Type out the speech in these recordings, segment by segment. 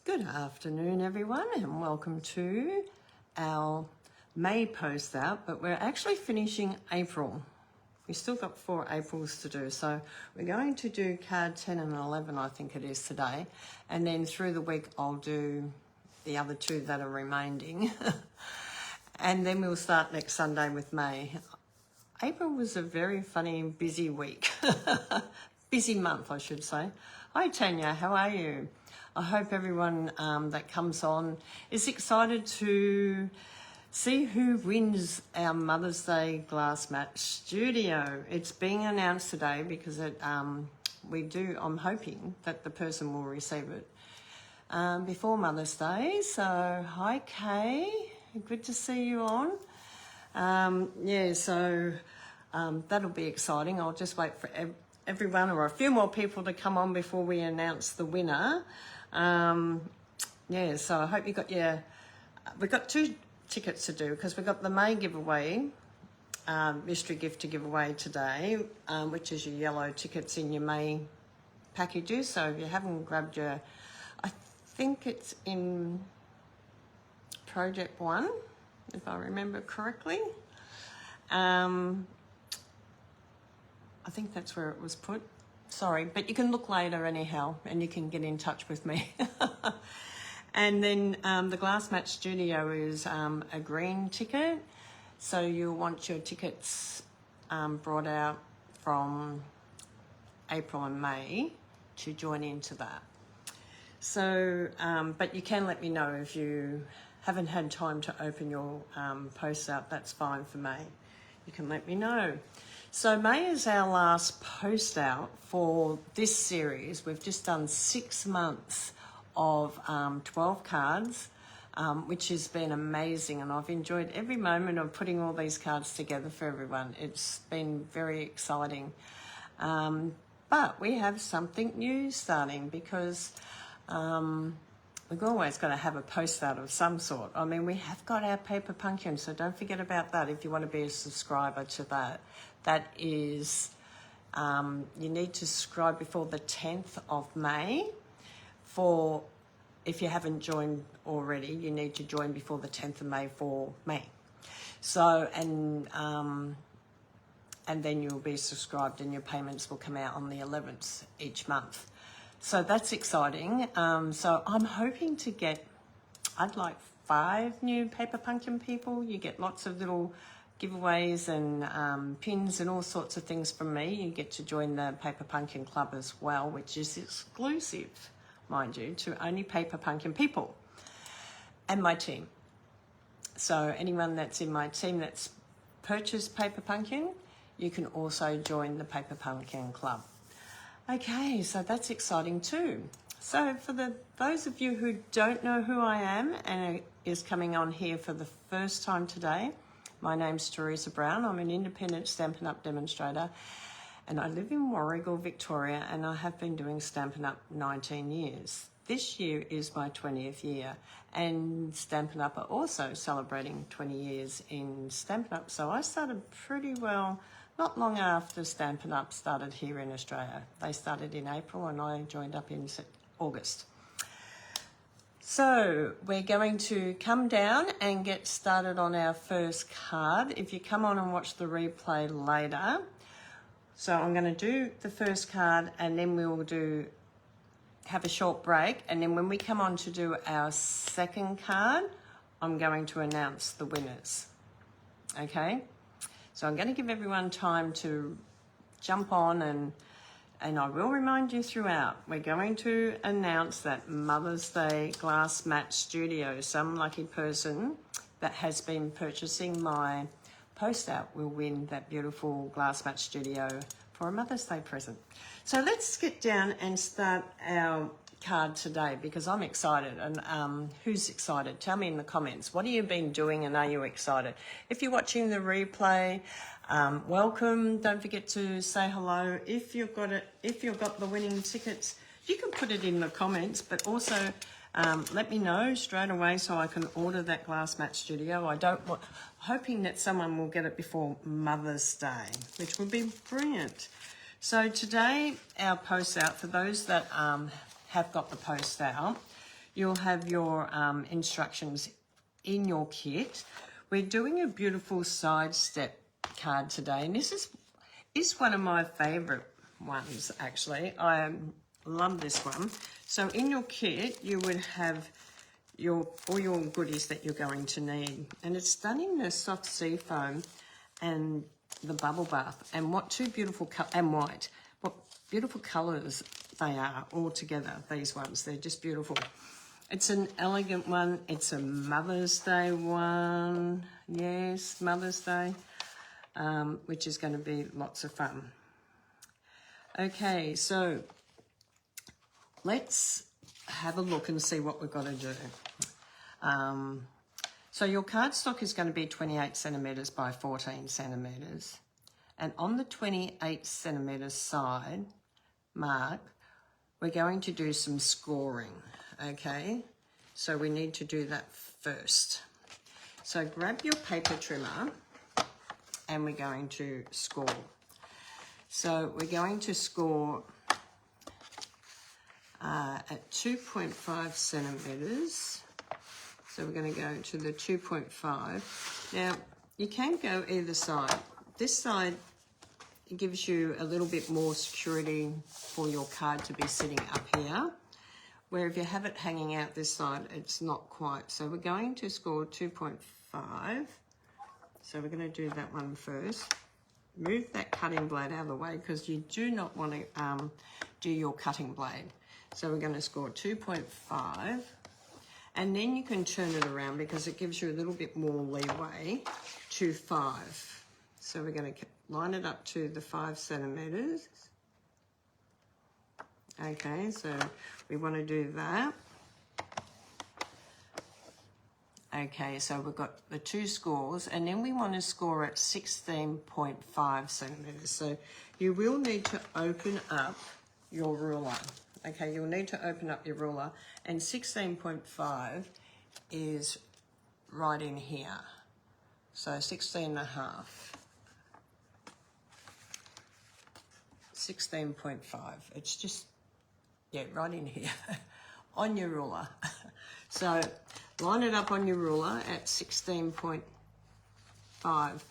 Good afternoon, everyone, and welcome to our May post out, but we're actually finishing April. We've still got 4 Aprils to do, so we're going to do card 10 and 11, I think it is today, and then through the week I'll do the other 2 that are remaining, and then we'll start next Sunday with May. April was a very funny, busy week. Busy month, I should say. Hi, Tanya, how are you? I hope everyone that comes on is excited to see who wins our Mother's Day Glass Match Studio. It's being announced today because I'm hoping that the person will receive it before Mother's Day. So, hi, Kay. Good to see you on. That'll be exciting. I'll just wait for everyone or a few more people to come on before we announce the winner. So I hope you got we've got 2 tickets to do because we've got the May giveaway, mystery gift to give away today, which is your yellow tickets in your May packages. So if you haven't grabbed I think it's in Project 1, if I remember correctly. I think that's where it was put. Sorry, but you can look later anyhow, and you can get in touch with me. And then the Glass Match Studio is a green ticket, so you'll want your tickets brought out from April and May to join into that. So, but you can let me know if you haven't had time to open your posts out. That's fine for May. You can let me know. So May is our last post out for this series. We've just done 6 months of 12 cards, which has been amazing, and I've enjoyed every moment of putting all these cards together for everyone. It's been very exciting. But we have something new starting because we've always got to have a post out of some sort. I mean, we have got our Paper Pumpkin, so don't forget about that if you want to be a subscriber to that. That is, you need to subscribe before the 10th of May. If you haven't joined already, you need to join before the 10th of May for May. So, and then you'll be subscribed and your payments will come out on the 11th each month. So that's exciting. So I'm hoping to get, I'd like 5 new Paper Pumpkin people. You get lots of little giveaways and pins and all sorts of things from me. You get to join the Paper Pumpkin Club as well, which is exclusive, mind you, to only Paper Pumpkin people and my team. So anyone that's in my team that's purchased Paper Pumpkin, you can also join the Paper Pumpkin Club. Okay, so that's exciting too. So for those of you who don't know who I am and is coming on here for the first time today, my name's Teresa Brown. I'm an independent Stampin' Up! Demonstrator, and I live in Warragul, Victoria, and I have been doing Stampin' Up! 19 years. This year is my 20th year, and Stampin' Up! Are also celebrating 20 years in Stampin' Up! So I started pretty well not long after Stampin' Up! Started here in Australia. They started in April and I joined up in August. So we're going to come down and get started on our first card. If you come on and watch the replay later. So I'm going to do the first card and then we'll have a short break. And then when we come on to do our second card, I'm going to announce the winners. Okay? So I'm going to give everyone time to jump on and I will remind you throughout, we're going to announce that Mother's Day Glass Match Studio. Some lucky person that has been purchasing my post out will win that beautiful Glass Match Studio for a Mother's Day present. So let's get down and start our card today because I'm excited. And who's excited? Tell me in the comments. What have you been doing and are you excited? If you're watching the replay, welcome. Don't forget to say hello. If you've got the winning tickets, you can put it in the comments, but also let me know straight away so I can order that Glass Match Studio. Hoping that someone will get it before Mother's Day, which would be brilliant. So today, our post out, for those that have got the post out, you'll have your instructions in your kit. We're doing a beautiful side step card today, and this is one of my favourite ones actually. I love this one. So in your kit you would have all your goodies that you're going to need, and it's done in the soft sea foam and the bubble bath, and what two beautiful and white, what beautiful colours they are all together. These ones, they're just beautiful. It's an elegant one. It's a Mother's Day one. Yes, Mother's Day, which is going to be lots of fun. Okay, so let's have a look and see what we've got to do. So your cardstock is going to be 28 centimetres by 14 centimetres. And on the 28 centimetre side mark, we're going to do some scoring, okay? So we need to do that first. So grab your paper trimmer and we're going to score. So we're going to score at 2.5 centimetres. So we're going to go to the 2.5. Now, you can go either side. This side gives you a little bit more security for your card to be sitting up here, where if you have it hanging out this side, it's not quite. So we're going to score 2.5. So we're going to do that one first. Move that cutting blade out of the way because you do not want to do your cutting blade. So we're going to score 2.5. And then you can turn it around because it gives you a little bit more leeway to 5. So we're going to line it up to the 5 centimetres. Okay, so we want to do that. Okay, so we've got the 2 scores, and then we want to score at 16.5 centimetres. So you will need to open up your ruler. Okay, you'll need to open up your ruler, and 16.5 is right in here. So 16.5. 16.5. It's just, yeah, right in here on your ruler. So line it up on your ruler at 16.5.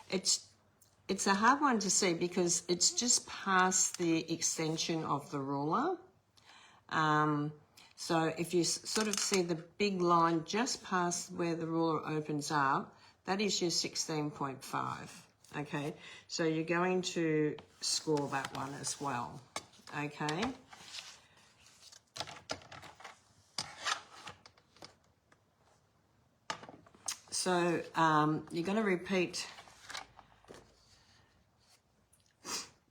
It's a hard one to see because it's just past the extension of the ruler. So if you sort of see the big line just past where the ruler opens up, that is your 16.5. Okay, so you're going to score that one as well. Okay. So you're going to repeat.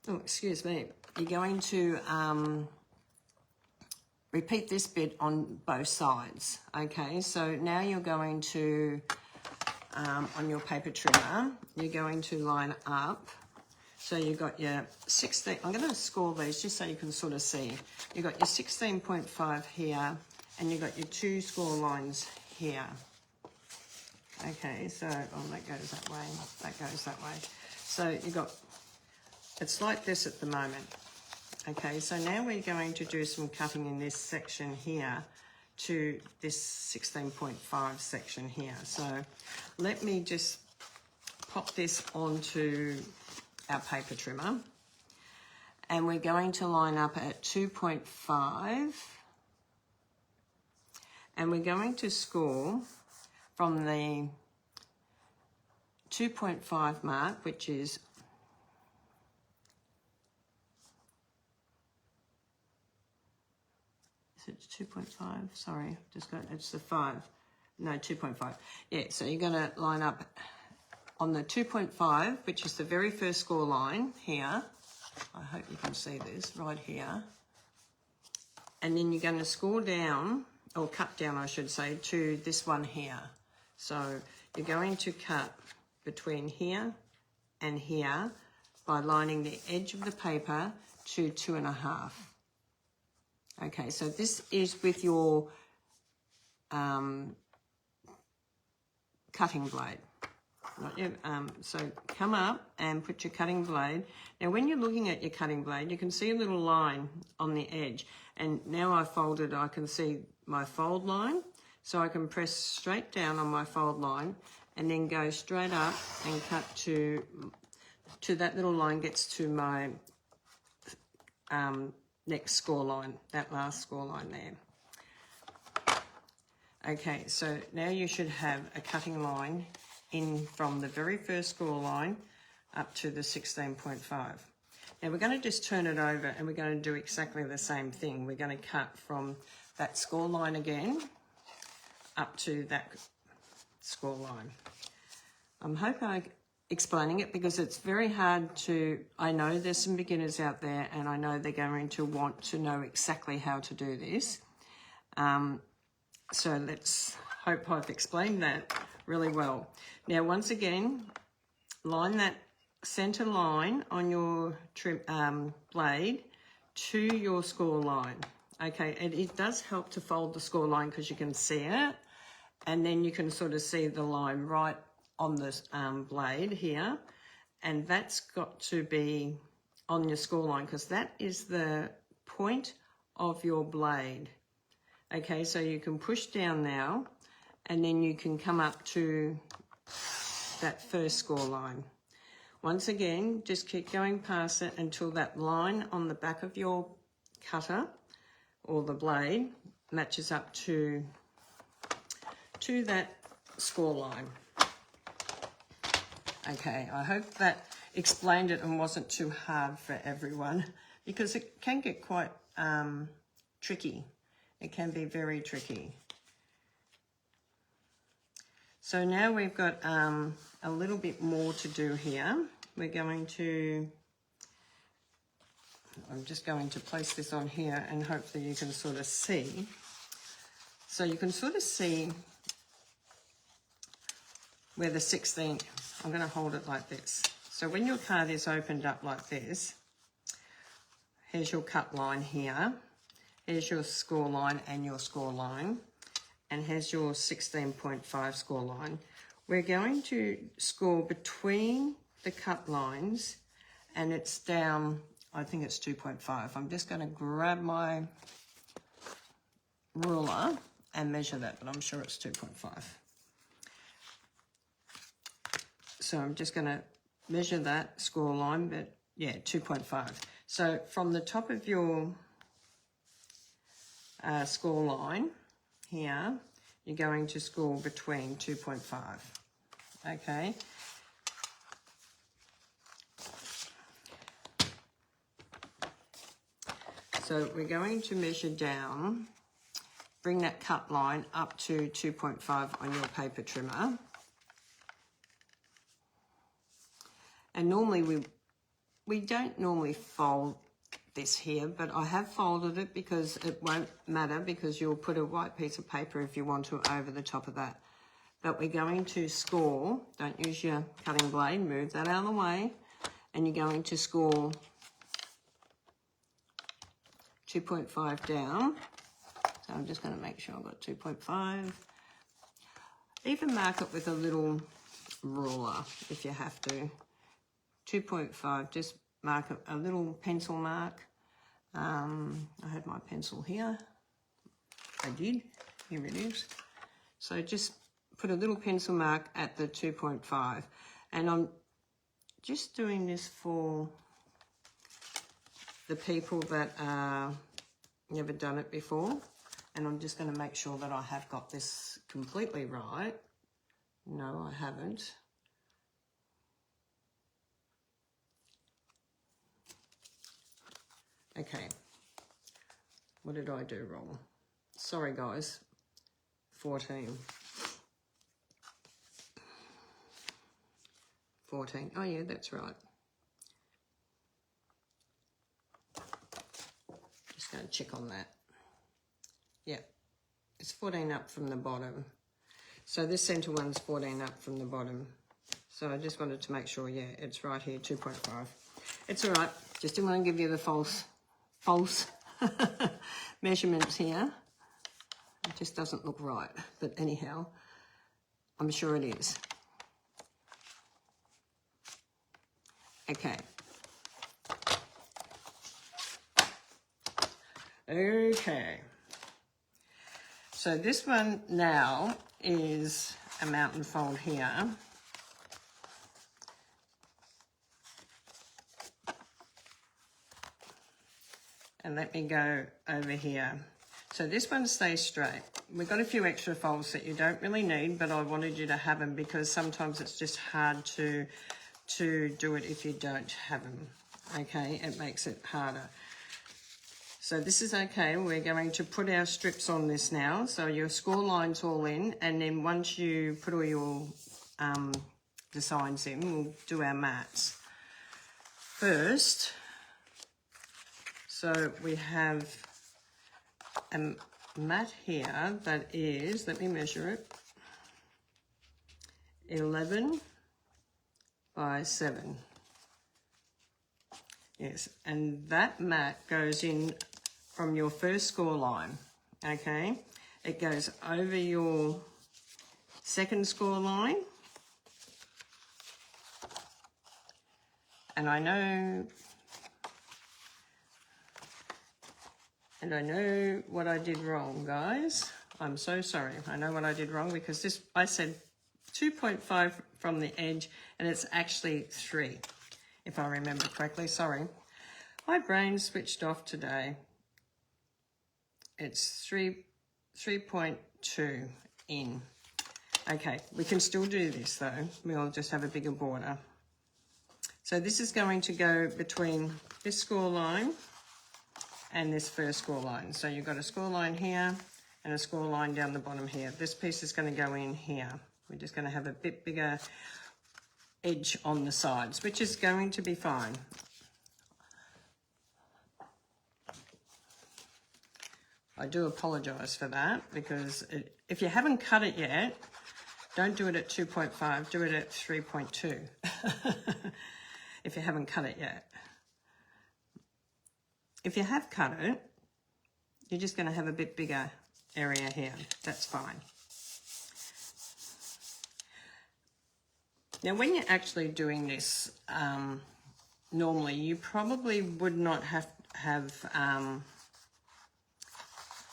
Oh, excuse me. You're going to repeat this bit on both sides. Okay, so now you're going to, on your paper trimmer, you're going to line up. So you've got your 16, I'm going to score these just so you can sort of see. You've got your 16.5 here, and you've got your 2 score lines here. Okay, so, oh, that goes that way, that goes that way. So you've got, it's like this at the moment. Okay, so now we're going to do some cutting in this section here to this 16.5 section here. So let me just pop this onto our paper trimmer, and we're going to line up at 2.5, and we're going to score from the 2.5 mark, which is it 2.5? Sorry, just got, it's the 5. No, 2.5. Yeah, so you're going to line up on the 2.5, which is the very first score line here. I hope you can see this right here. And then you're going to score down, or cut down, I should say, to this one here. So you're going to cut between here and here by lining the edge of the paper to 2.5. Okay, so this is with your cutting blade. not yet. So come up and put your cutting blade. Now when you're looking at your cutting blade, you can see a little line on the edge. And now I've folded, I can see my fold line. So I can press straight down on my fold line and then go straight up and cut to that little line gets to my next score line, that last score line there. Okay, so now you should have a cutting line in from the very first score line up to the 16.5. Now we're going to just turn it over and we're going to do exactly the same thing. We're going to cut from that score line again up to that score line. I'm hoping I'm explaining it because it's very hard to, I know there's some beginners out there and I know they're going to want to know exactly how to do this. So let's hope I've explained that really well. Now once again, line that center line on your blade to your score line. Okay, and it does help to fold the score line because you can see it, and then you can sort of see the line right on the blade here, and that's got to be on your score line because that is the point of your blade. Okay, so you can push down now, and then you can come up to that first score line. Once again, just keep going past it until that line on the back of your cutter or the blade matches up to that score line. Okay, I hope that explained it and wasn't too hard for everyone because it can get quite tricky. It can be very tricky. So now we've got a little bit more to do here. We're going to, I'm just going to place this on here and hopefully you can sort of see. So you can sort of see where the 16th, I'm going to hold it like this. So when your card is opened up like this, here's your cut line here. Here's your score line and your score line. And here's your 16.5 score line. We're going to score between the cut lines and it's down, I think it's 2.5. I'm just going to grab my ruler and measure that, but I'm sure it's 2.5. So I'm just going to measure that score line, but yeah, 2.5. So from the top of your score line here, you're going to score between 2.5. Okay. So we're going to measure down, bring that cut line up to 2.5 on your paper trimmer. And normally we don't normally fold this here, but I have folded it because it won't matter because you'll put a white piece of paper if you want to over the top of that. But we're going to score, don't use your cutting blade, move that out of the way, and you're going to score 2.5 down. So I'm just going to make sure I've got 2.5. Even mark it with a little ruler if you have to. 2.5, just mark a little pencil mark. I had my pencil here. I did. Here it is. So just put a little pencil mark at the 2.5. And I'm just doing this for the people that never done it before. And I'm just going to make sure that I have got this completely right. No, I haven't. Okay, what did I do wrong? Sorry guys, 14. 14, oh yeah, that's right. Just going to check on that. Yeah, it's 14 up from the bottom. So this centre one's 14 up from the bottom. So I just wanted to make sure, yeah, it's right here, 2.5. It's all right, just didn't want to give you the false measurements here. It just doesn't look right, but anyhow, I'm sure it is. Okay. Okay. So this one now is a mountain fold here. And let me go over here. So this one stays straight. We've got a few extra folds that you don't really need, but I wanted you to have them because sometimes it's just hard to do it if you don't have them. Okay, it makes it harder. So this is okay. We're going to put our strips on this now. So your score line's all in, and then once you put all your designs in, we'll do our mats. First, so we have a mat here that is, let me measure it, 11 by 7. Yes, and that mat goes in from your first score line, okay? It goes over your second score line. And I know what I did wrong, guys. I'm so sorry. I know what I did wrong because this, I said 2.5 from the edge and it's actually 3, if I remember correctly. Sorry. My brain switched off today. It's 3.2 in. Okay, we can still do this though. We'll just have a bigger border. So this is going to go between this score line and this first score line. So you've got a score line here and a score line down the bottom here. This piece is going to go in here. We're just going to have a bit bigger edge on the sides, which is going to be fine. I do apologise for that because if you haven't cut it yet, don't do it at 2.5, do it at 3.2 if you haven't cut it yet. If you have cut it, you're just going to have a bit bigger area here. That's fine. Now, when you're actually doing this, normally you probably would not have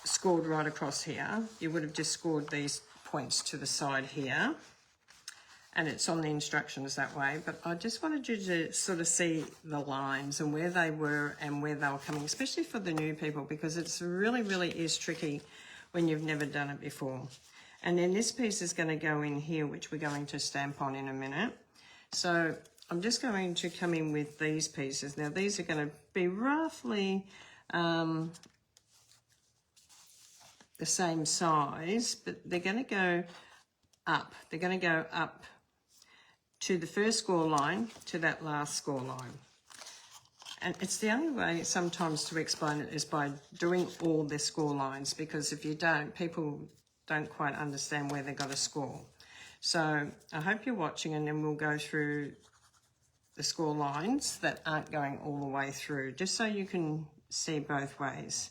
scored right across here. You would have just scored these points to the side here. And it's on the instructions that way, but I just wanted you to sort of see the lines and where they were and where they were coming, especially for the new people, because it's really, really is tricky when you've never done it before. And then this piece is going to go in here, which we're going to stamp on in a minute. So I'm just going to come in with these pieces. Now these are going to be roughly the same size, but they're going to go up. They're going to go up to the first score line, to that last score line. And it's the only way sometimes to explain it is by doing all the score lines, because if you don't, people don't quite understand where they've got to score. So I hope you're watching, and then we'll go through the score lines that aren't going all the way through, just so you can see both ways,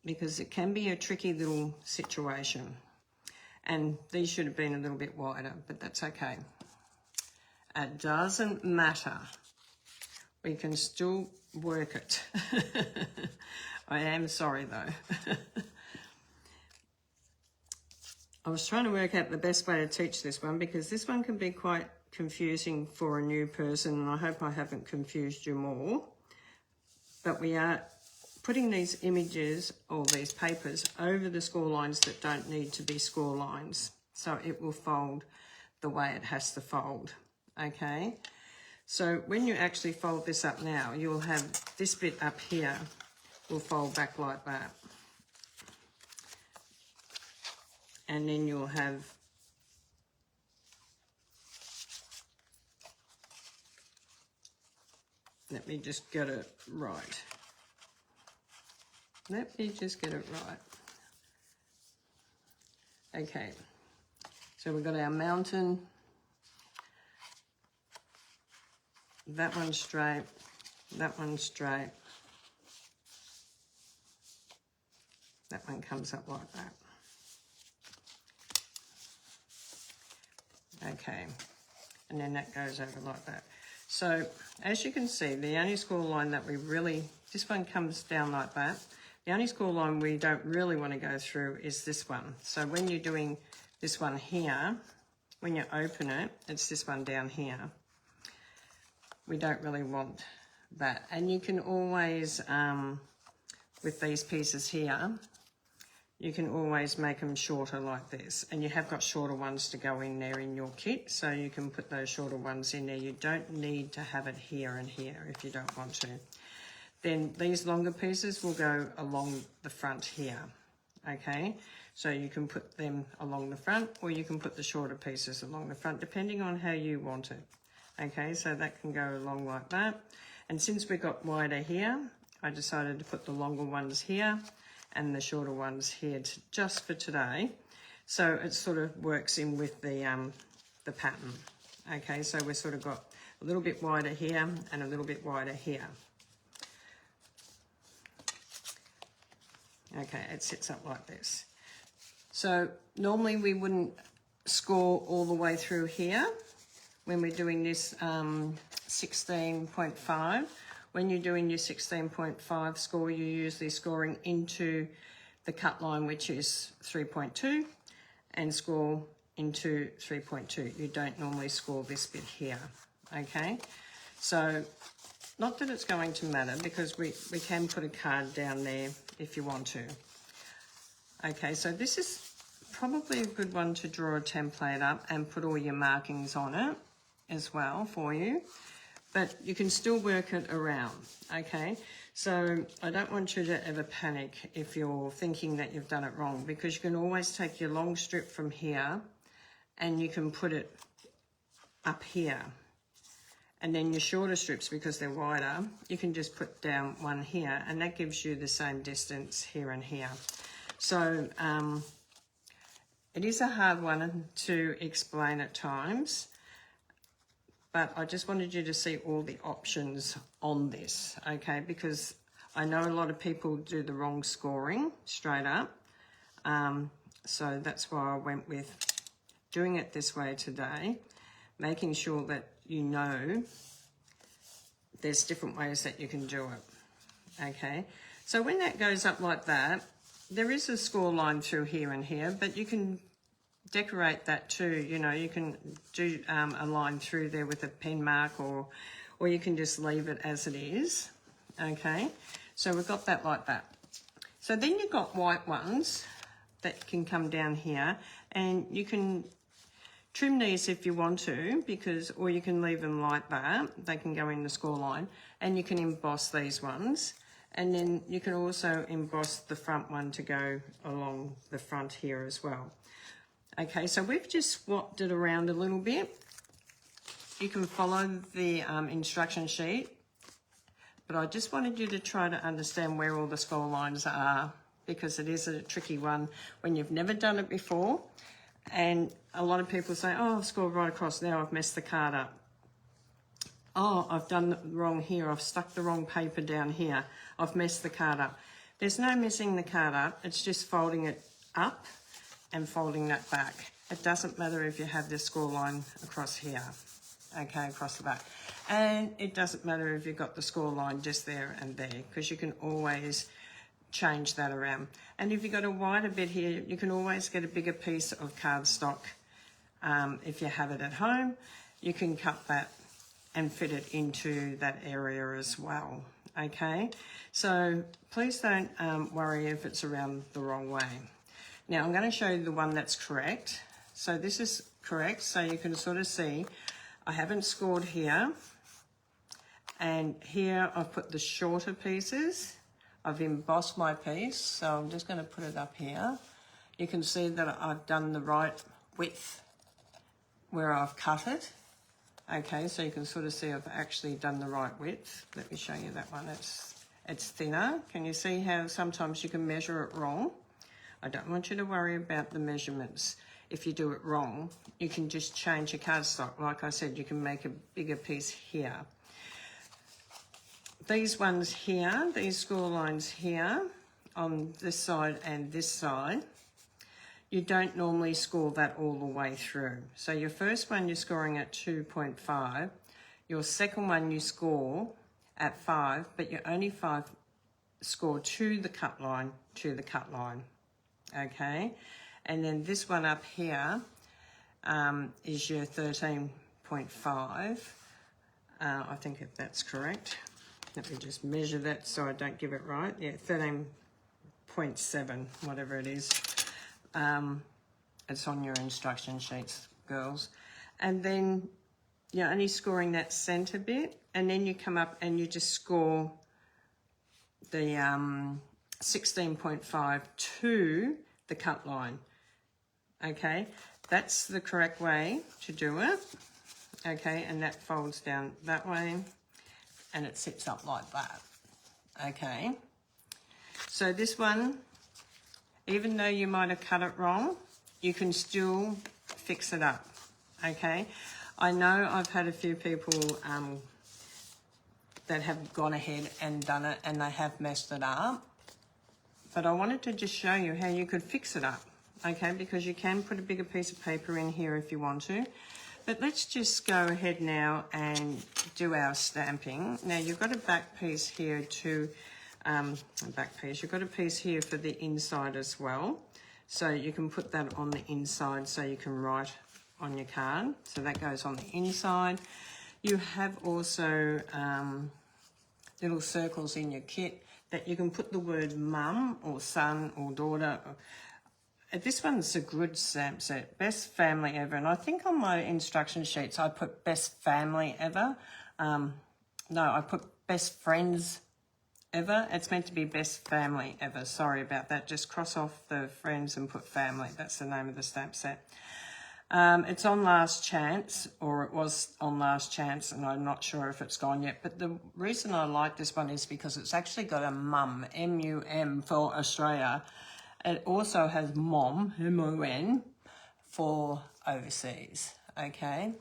because it can be a tricky little situation. And these should have been a little bit wider, but that's okay. It doesn't matter. We can still work it. I am sorry though. I was trying to work out the best way to teach this one, because this one can be quite confusing for a new person, and I hope I haven't confused you more. But we are putting these images or these papers over the score lines that don't need to be score lines. So it will fold the way it has to fold, okay? So when you actually fold this up now, you'll have this bit up here will fold back like that. And then you'll have let me just get it right. Let me just get it right. Okay, so we've got our mountain, that one's straight, that one's straight, that one comes up like that. Okay, and then that goes over like that. So as you can see, the only score line that we really, this one comes down like that. The only score line we don't really want to go through is this one. So when you're doing this one here, when you open it, it's this one down here. We don't really want that. And you can always, with these pieces here, you can always make them shorter like this. And you have got shorter ones to go in there in your kit, so you can put those shorter ones in there. You don't need to have it here and here if you don't want to. Then these longer pieces will go along the front here, okay? So you can put them along the front, or you can put the shorter pieces along the front, depending on how you want it. Okay, so that can go along like that. And since we got wider here, I decided to put the longer ones here and the shorter ones here just for today. So it sort of works in with the pattern. Okay, so we've sort of got a little bit wider here and a little bit wider here. Okay, it sits up like this. So normally we wouldn't score all the way through here when we're doing this 16.5. When you're doing your 16.5 score, you're usually scoring into the cut line, which is 3.2, and score into 3.2. You don't normally score this bit here, okay? So not that it's going to matter, because we can put a card down there if you want to. Okay, so this is probably a good one to draw a template up and put all your markings on it as well for you. But you can still work it around, okay? So I don't want you to ever panic if you're thinking that you've done it wrong, because you can always take your long strip from here and you can put it up here. And then your shorter strips, because they're wider, you can just put down one here, and that gives you the same distance here and here. So it is a hard one to explain at times, but I just wanted you to see all the options on this, okay? Because I know a lot of people do the wrong scoring straight up. So that's why I went with doing it this way today, making sure that you know there's different ways that you can do it, okay? So when that goes up like that, there is a score line through here and here, but you can decorate that too. You know, you can do a line through there with a pen mark, or you can just leave it as it is, okay? So we've got that like that. So then you've got white ones that can come down here, and you can trim these if you want to, or you can leave them like that. They can go in the score line, and you can emboss these ones. And then you can also emboss the front one to go along the front here as well. Okay, so we've just swapped it around a little bit. You can follow the instruction sheet, but I just wanted you to try to understand where all the score lines are, because it is a tricky one when you've never done it before. And a lot of people say, oh, I've scored right across, now I've messed the card up. Oh, I've done it wrong here, I've stuck the wrong paper down here, I've messed the card up. There's no messing the card up, it's just folding it up and folding that back. It doesn't matter if you have the score line across here, okay, across the back. And it doesn't matter if you've got the score line just there and there, because you can always change that around. And if you've got a wider bit here, you can always get a bigger piece of cardstock. If you have it at home, you can cut that and fit it into that area as well, okay? So please don't worry if it's around the wrong way. Now I'm going to show you the one that's correct. So this is correct, so you can sort of see I haven't scored here, and here I've put the shorter pieces. I've embossed my piece, so I'm just going to put it up here. You can see that I've done the right width where I've cut it. Okay, so you can sort of see I've actually done the right width. Let me show you that one. It's thinner. Can you see how sometimes you can measure it wrong? I don't want you to worry about the measurements. If you do it wrong, you can just change your cardstock. Like I said, you can make a bigger piece here. These ones here, these score lines here, on this side and this side, you don't normally score that all the way through. So your first one, you're scoring at 2.5. Your second one you score at 5, but you only score to the cut line, okay? And then this one up here is your 13.5. I think if that's correct. Let me just measure that so I don't give it right. Yeah, 13.7, whatever it is. It's on your instruction sheets, girls. And then you're only scoring that centre bit, and then you come up and you just score the 16.5 to the cut line. Okay, that's the correct way to do it. Okay, and that folds down that way and it sits up like that. Okay, so this one, even though you might have cut it wrong, you can still fix it up. Okay, I know I've had a few people that have gone ahead and done it and they have messed it up, but I wanted to just show you how you could fix it up. Okay, because you can put a bigger piece of paper in here if you want to. But let's just go ahead now and do our stamping. Now you've got a back piece here to, you've got a piece here for the inside as well. So you can put that on the inside so you can write on your card. So that goes on the inside. You have also little circles in your kit that you can put the word mum or son or daughter. This one's a good stamp set, best family ever. And I think on my instruction sheets I put best family ever. No, I put best friends ever. It's meant to be best family ever. Sorry about that. Just cross off the friends and put family. That's the name of the stamp set. It's on last chance, or it was on last chance, and I'm not sure if it's gone yet. But the reason I like this one is because it's actually got a mum, M-U-M, for Australia. It also has mom, M-O-N, for overseas, okay?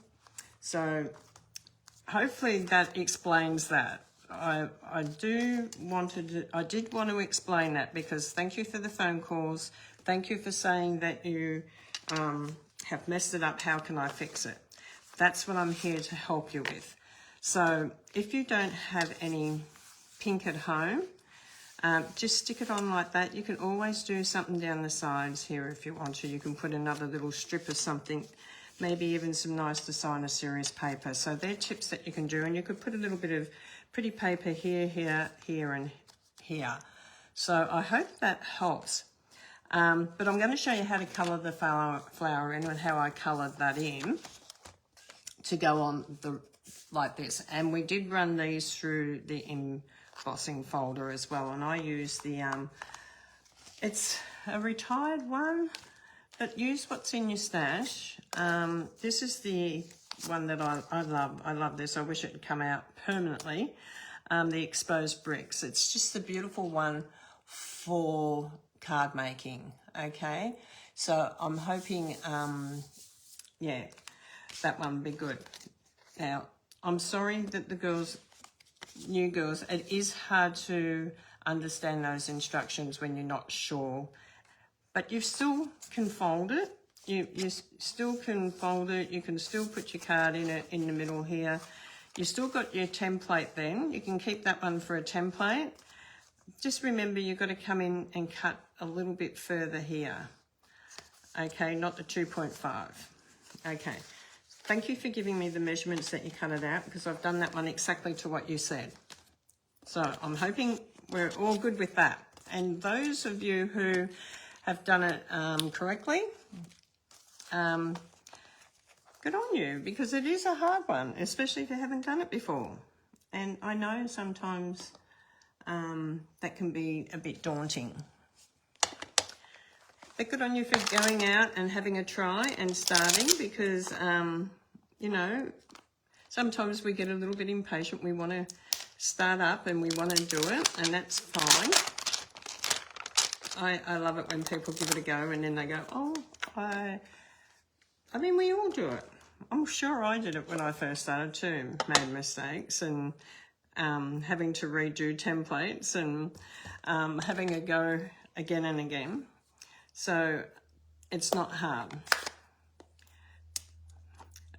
So hopefully that explains that. I did want to explain that, because thank you for the phone calls. Thank you for saying that you have messed it up. How can I fix it? That's what I'm here to help you with. So if you don't have any pink at home, just stick it on like that. You can always do something down the sides here if you want to. You can put another little strip of something, maybe even some nice designer series paper. So they're tips that you can do, and you could put a little bit of pretty paper here, here, here, and here. So I hope that helps. But I'm going to show you how to colour the flower in and how I coloured that in to go on like this. And we did run these through the embossing folder as well, and I use the it's a retired one, but use what's in your stash. This is the one that I love this. I wish it had come out permanently. The exposed bricks. It's just a beautiful one for card making. Okay, so I'm hoping yeah, that one will be good. Now I'm sorry that the girls, new girls, it is hard to understand those instructions when you're not sure, but you still can fold it. You still can fold it. You can still put your card in it in the middle here. You still got your template then. You can keep that one for a template. Just remember you've got to come in and cut a little bit further here. Okay, not the 2.5. Okay. Thank you for giving me the measurements that you cut it out, because I've done that one exactly to what you said. So I'm hoping we're all good with that. And those of you who have done it correctly, good on you, because it is a hard one, especially if you haven't done it before. And I know sometimes that can be a bit daunting. But good on you for going out and having a try and starting, because, you know, sometimes we get a little bit impatient. We want to start up and we want to do it, and that's fine. I love it when people give it a go and then they go, oh, I mean, we all do it. I'm sure I did it when I first started too, made mistakes and having to redo templates and having a go again and again. So it's not hard.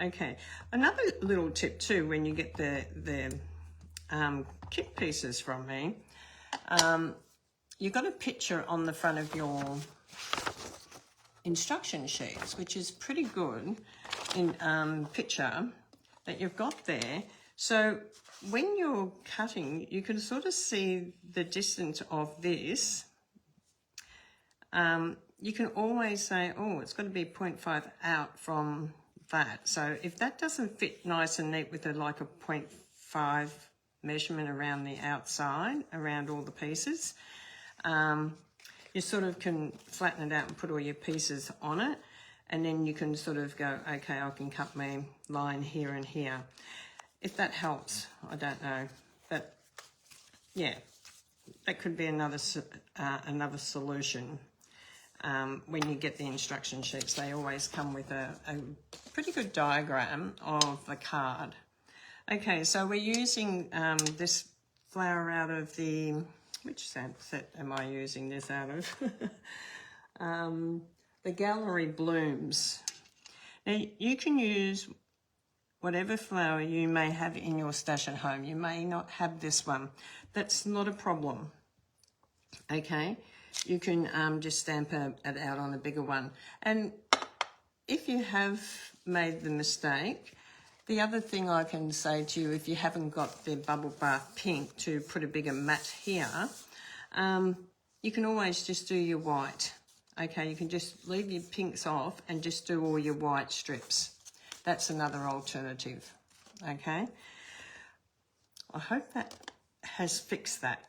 Okay, another little tip too, when you get the kit pieces from me, you've got a picture on the front of your instruction sheets, which is pretty good in picture that you've got there. So when you're cutting, you can sort of see the distance of this. You can always say, oh, it's got to be 0.5 out from that. So if that doesn't fit nice and neat with like a 0.5 measurement around the outside, around all the pieces, you sort of can flatten it out and put all your pieces on it, and then you can sort of go, okay, I can cut my line here and here. If that helps, I don't know, but yeah, that could be another solution. When you get the instruction sheets, they always come with a pretty good diagram of the card. Okay, so we're using this flower out of the, which set am I using this out of? The Gallery Blooms. Now, you can use whatever flower you may have in your stash at home. You may not have this one. That's not a problem. Okay, you can just stamp it out on a bigger one. And if you have made the mistake, the other thing I can say to you, if you haven't got the Bubble Bath Pink to put a bigger mat here, you can always just do your white. Okay, you can just leave your pinks off and just do all your white strips. That's another alternative. Okay, I hope that has fixed that.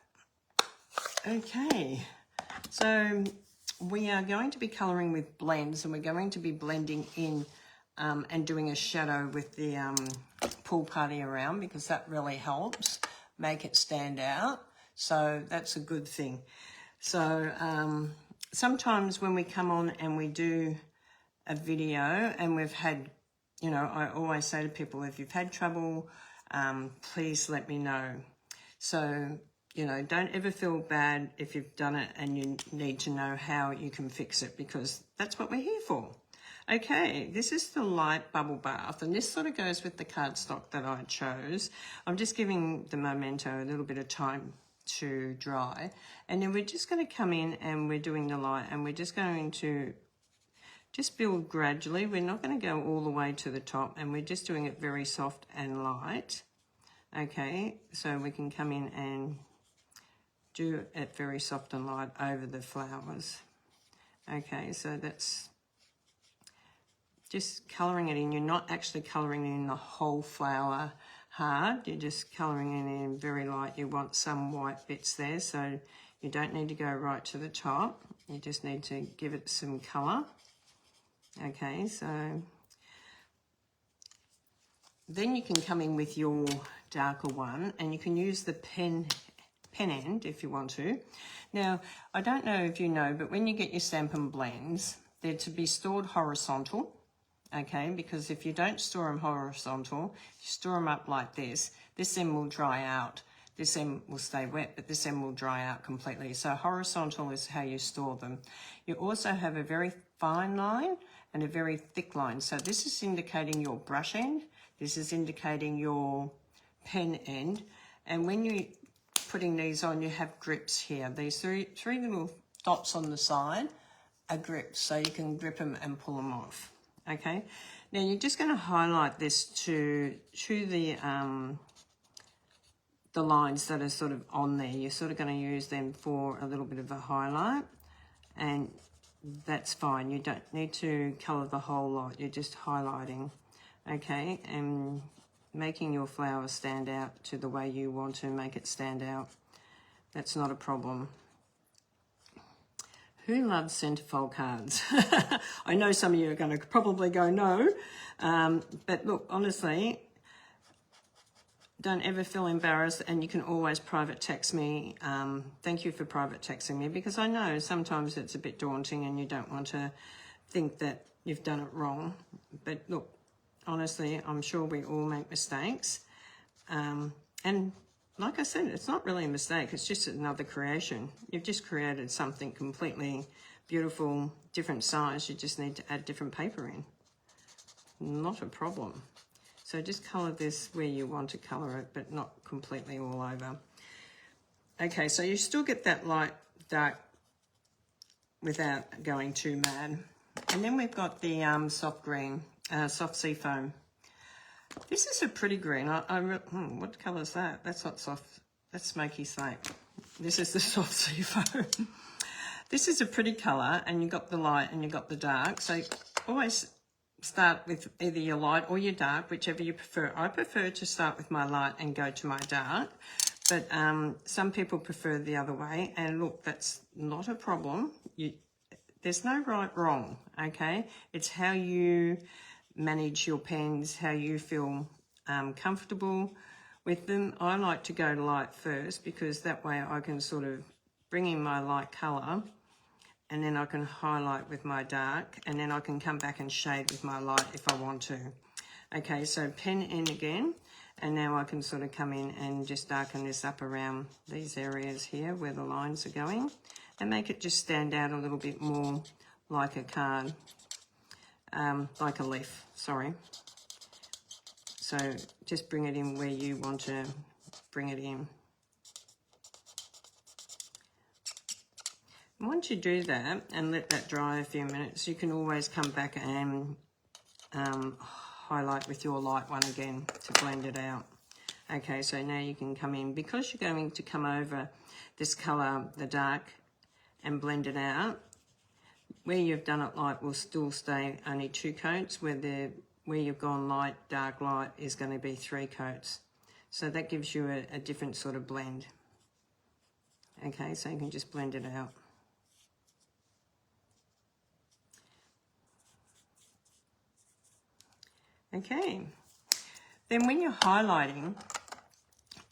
Okay, so we are going to be colouring with blends, and we're going to be blending in and doing a shadow with the pool party around, because that really helps make it stand out. So that's a good thing. So sometimes when we come on and we do a video and we've had, you know, I always say to people, if you've had trouble, please let me know. So, you know, don't ever feel bad if you've done it and you need to know how you can fix it, because that's what we're here for. Okay, this is the light bubble bath, and this sort of goes with the cardstock that I chose. I'm just giving the Memento a little bit of time to dry, and then we're just going to come in and we're doing the light, and we're just going to just build gradually. We're not going to go all the way to the top, and we're just doing it very soft and light. Okay, so we can come in and do it very soft and light over the flowers. Okay, so that's just colouring it in. You're not actually colouring in the whole flower hard. You're just colouring it in very light. You want some white bits there, so you don't need to go right to the top. You just need to give it some colour. Okay, so then you can come in with your darker one, and you can use the pen end if you want to. Now, I don't know if you know, but when you get your Stampin' Blends, they're to be stored horizontal, okay? Because if you don't store them horizontal, you store them up like this end will dry out. This end will stay wet, but this end will dry out completely. So horizontal is how you store them. You also have a very fine line and a very thick line. So this is indicating your brush end. This is indicating your pen end. And when you're putting these on, you have grips here. These three little dots on the side are grips, so you can grip them and pull them off. Okay, now you're just going to highlight this to the lines that are sort of on there. You're sort of going to use them for a little bit of a highlight, and that's fine. You don't need to colour the whole lot. You're just highlighting, okay, and making your flower stand out to the way you want to make it stand out. That's not a problem. Who loves centerfold cards? I know some of you are going to probably go no, but look, honestly, don't ever feel embarrassed, and you can always private text me. Thank you for private texting me, because I know sometimes it's a bit daunting and you don't want to think that you've done it wrong. But look, honestly, I'm sure we all make mistakes. And like I said, it's not really a mistake, it's just another creation. You've just created something completely beautiful, different size. You just need to add different paper in. not a problem. So just colour this where you want to colour it, but not completely all over. Okay, so you still get that light dark without going too mad. And then we've got the soft green, soft sea foam. This is a pretty green. What colour is that? That's not soft. That's smoky slate. This is the soft sea foam. This is a pretty colour, and you've got the light and you've got the dark. So always start with either your light or your dark, whichever you prefer. I prefer to start with my light and go to my dark, but some people prefer the other way. And look, that's not a problem. There's no right wrong, okay? It's how you manage your pens, how you feel comfortable with them. I like to go light first because that way I can sort of bring in my light colour, and then I can highlight with my dark, and then I can come back and shade with my light if I want to. Okay, so pen in again, and now I can sort of come in and just darken this up around these areas here where the lines are going, and make it just stand out a little bit more like a card, like a leaf, sorry. So just bring it in where you want to bring it in. Once you do that and let that dry a few minutes, you can always come back and highlight with your light one again to blend it out. Okay, so now you can come in, because you're going to come over this colour, the dark, and blend it out. Where you've done it light will still stay only 2 coats, where you've gone light, dark, light is going to be 3 coats. So that gives you a different sort of blend. Okay, so you can just blend it out. Okay, then when you're highlighting,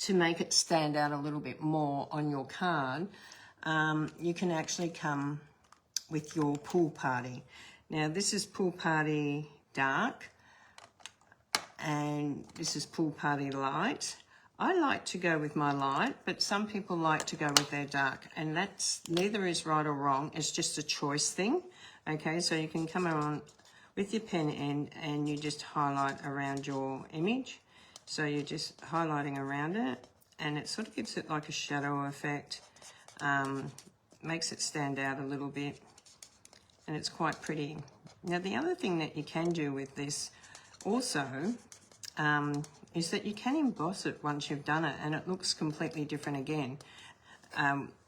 to make it stand out a little bit more on your card, you can actually come with your Pool Party. Now this is Pool Party Dark, and this is Pool Party Light. I like to go with my light, but some people like to go with their dark, and that's neither is right or wrong. It's just a choice thing. Okay, so you can come around with your pen end and you just highlight around your image. So you're just highlighting around it, and it sort of gives it like a shadow effect, makes it stand out a little bit, and it's quite pretty. Now the other thing that you can do with this also is that you can emboss it once you've done it, and it looks completely different again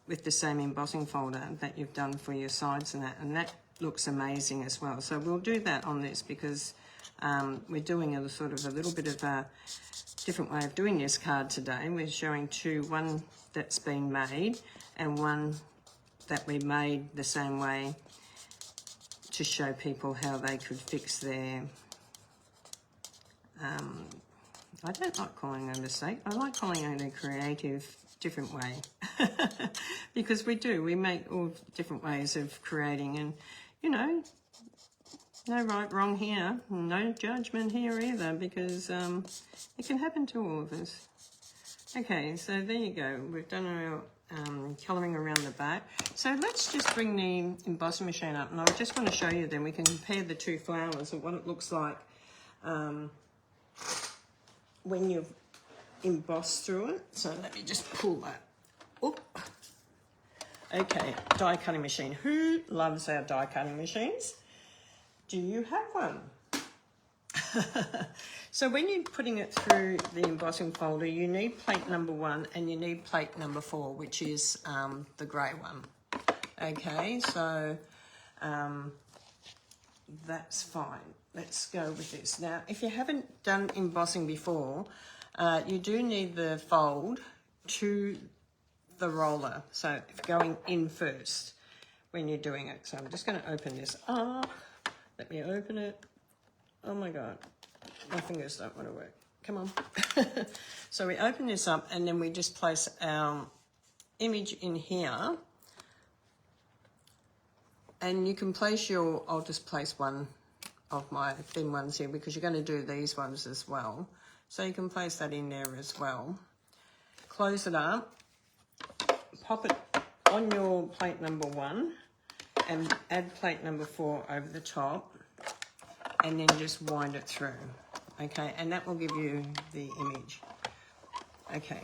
with the same embossing folder that you've done for your sides and that looks amazing as well. So we'll do that on this because we're doing a sort of a little bit of a different way of doing this card today. We're showing one that's been made and one that we made the same way to show people how they could fix their I don't like calling it a mistake. I like calling it a creative, different way. Because we make all different ways of creating, and you know, no right, wrong here, no judgment here either, because it can happen to all of us. Okay, so there you go. We've done our colouring around the back. So let's just bring the embossing machine up, and I just want to show you, then we can compare the two flowers and what it looks like when you've embossed through it. So let me just pull that. Oop. Okay, die cutting machine. Who loves our die cutting machines? Do you have one? So when you're putting it through the embossing folder, you need plate number 1 and you need plate number 4, which is the grey one. Okay, so that's fine. Let's go with this. Now, if you haven't done embossing before, you do need the fold to the roller. So going in first when you're doing it. So I'm just going to open this up. Let me open it. Oh my God, my fingers don't want to work. Come on. So we open this up and then we just place our image in here. And you can place I'll just place one of my thin ones here because you're going to do these ones as well. So you can place that in there as well. Close it up, pop it on your plate number 1 and add plate number 4 over the top. and then just wind it through. Okay, and that will give you the image. Okay.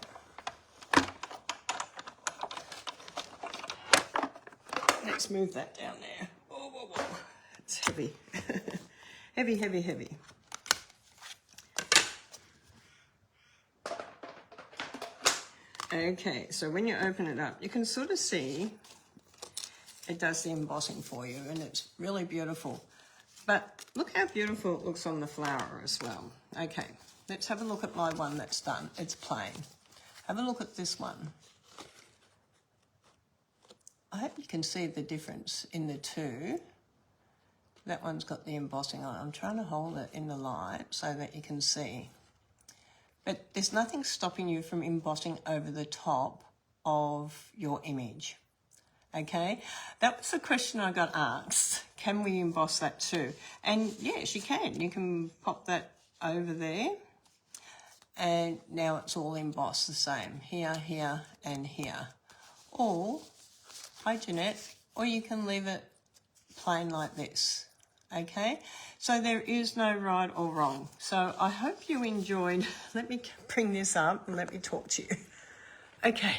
Let's move that down there. Whoa, whoa, whoa. It's heavy. Heavy, heavy, heavy. Okay, so when you open it up, you can sort of see it does the embossing for you, and it's really beautiful. But look how beautiful it looks on the flower as well. Okay, let's have a look at my one that's done. It's plain. Have a look at this one. I hope you can see the difference in the two. That one's got the embossing on it. I'm trying to hold it in the light so that you can see. But there's nothing stopping you from embossing over the top of your image. Okay, that was a question I got asked. Can we emboss that too? And yes, you can. You can pop that over there. And now it's all embossed the same. Here, here, and here. Or, hi Jeanette, or you can leave it plain like this. Okay, so there is no right or wrong. So I hope you enjoyed. Let me bring this up and let me talk to you. Okay.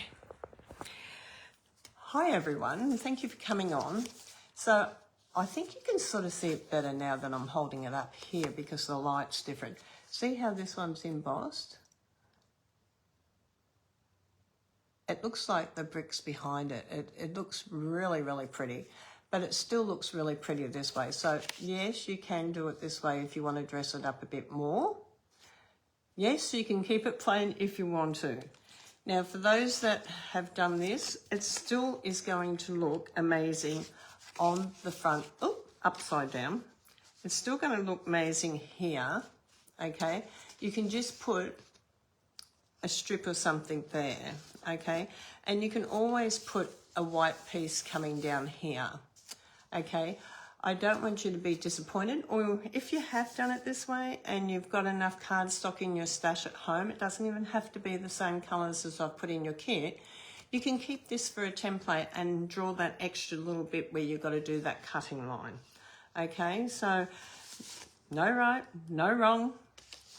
Hi everyone, thank you for coming on. So I think you can sort of see it better now that I'm holding it up here because the light's different. See how this one's embossed? It looks like the bricks behind it. It looks really, really pretty, but it still looks really pretty this way. So yes, you can do it this way if you want to dress it up a bit more. Yes, you can keep it plain if you want to. Now, for those that have done this, it still is going to look amazing on the front, upside down. It's still going to look amazing here, okay? You can just put a strip or something there, okay? And you can always put a white piece coming down here, okay? I don't want you to be disappointed, or if you have done it this way and you've got enough cardstock in your stash at home, it doesn't even have to be the same colours as I've put in your kit. You can keep this for a template and draw that extra little bit where you've got to do that cutting line. Okay, so no right, no wrong,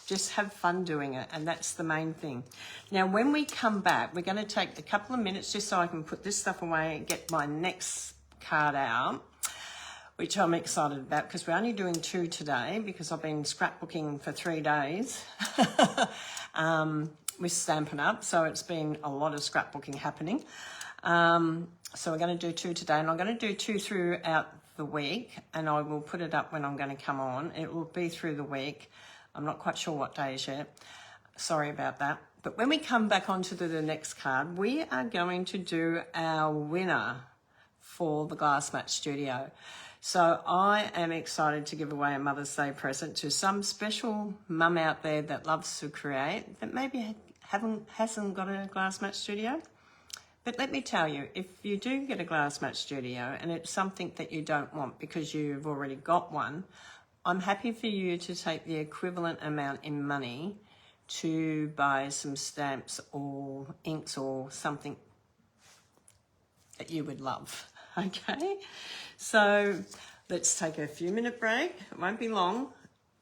just have fun doing it, and that's the main thing. Now, when we come back, we're going to take a couple of minutes just so I can put this stuff away and get my next card out, which I'm excited about because we're only doing 2 today because I've been scrapbooking for 3 days with Stampin' Up, so it's been a lot of scrapbooking happening. So we're going to do 2 today, and I'm going to do 2 throughout the week, and I will put it up when I'm going to come on. It will be through the week. I'm not quite sure what days yet. Sorry about that. But when we come back onto the next card, we are going to do our winner for the Glass Match Studio. So I am excited to give away a Mother's Day present to some special mum out there that loves to create, that maybe hasn't got a Glass Match Studio. But let me tell you, if you do get a Glass Match Studio and it's something that you don't want because you've already got one, I'm happy for you to take the equivalent amount in money to buy some stamps or inks or something that you would love. Okay, so let's take a few minute break. It won't be long.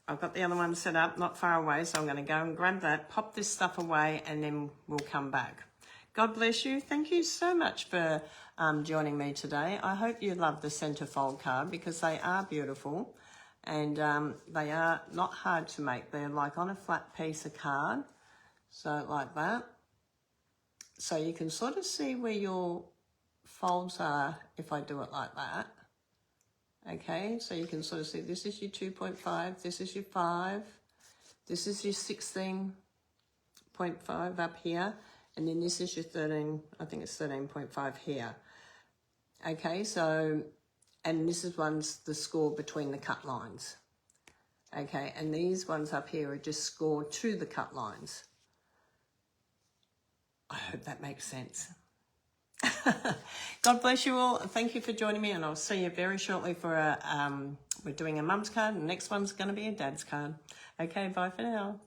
I've got the other one set up not far away, so I'm going to go and grab that, pop this stuff away, and then we'll come back. God bless you. Thank you so much for joining me today. I hope you love the centerfold card because they are beautiful, and they are not hard to make. They're like on a flat piece of card, so like that. So you can sort of see where your folds are if I do it like that. Okay, so you can sort of see this is your 2.5, this is your 5, this is your 16.5 up here, and then this is your 13, I think it's 13.5 here. Okay, so, and this is one's the score between the cut lines. Okay, and these ones up here are just scored to the cut lines. I hope that makes sense. God bless you all. Thank you for joining me, and I'll see you very shortly for we're doing a mum's card, and the next one's going to be a dad's card. Okay, bye for now.